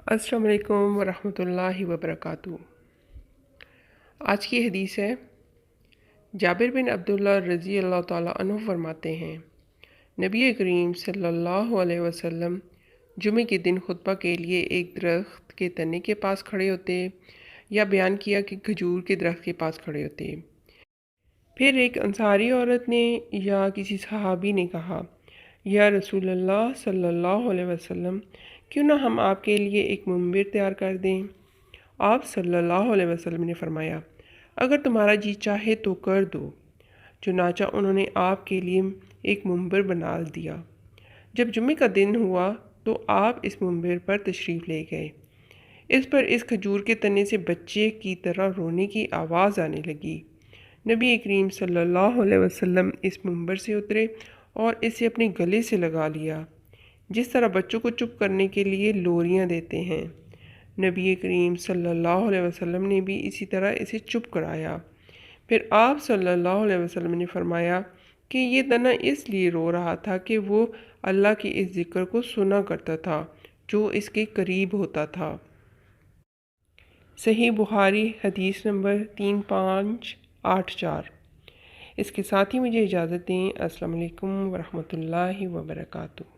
السلام علیکم ورحمۃ اللہ وبرکاتہ۔ آج کی حدیث ہے، جابر بن عبداللہ رضی اللہ تعالیٰ عنہ فرماتے ہیں، نبی کریم صلی اللہ علیہ وسلم جمعے کے دن خطبہ کے لیے ایک درخت کے تنے کے پاس کھڑے ہوتے، یا بیان کیا کہ کھجور کے درخت کے پاس کھڑے ہوتے۔ پھر ایک انصاری عورت نے یا کسی صحابی نے کہا، یا رسول اللہ صلی اللہ علیہ وسلم، کیوں نہ ہم آپ کے لیے ایک منبر تیار کر دیں؟ آپ صلی اللہ علیہ وسلم نے فرمایا، اگر تمہارا جی چاہے تو کر دو۔ چنانچہ انہوں نے آپ کے لیے ایک منبر بنا دیا۔ جب جمعے کا دن ہوا تو آپ اس منبر پر تشریف لے گئے۔ اس پر اس کھجور کے تنے سے بچے کی طرح رونے کی آواز آنے لگی۔ نبی کریم صلی اللہ علیہ وسلم اس منبر سے اترے اور اسے اپنے گلے سے لگا لیا، جس طرح بچوں کو چپ کرنے کے لیے لوریاں دیتے ہیں۔ نبی کریم صلی اللہ علیہ وسلم نے بھی اسی طرح اسے چپ کرایا۔ پھر آپ صلی اللہ علیہ وسلم نے فرمایا کہ یہ تنا اس لیے رو رہا تھا کہ وہ اللہ کے اس ذکر کو سنا کرتا تھا جو اس کے قریب ہوتا تھا۔ صحیح بخاری حدیث نمبر 3584۔ اس کے ساتھ ہی مجھے اجازت دیں۔ السلام علیکم ورحمۃ اللہ وبرکاتہ۔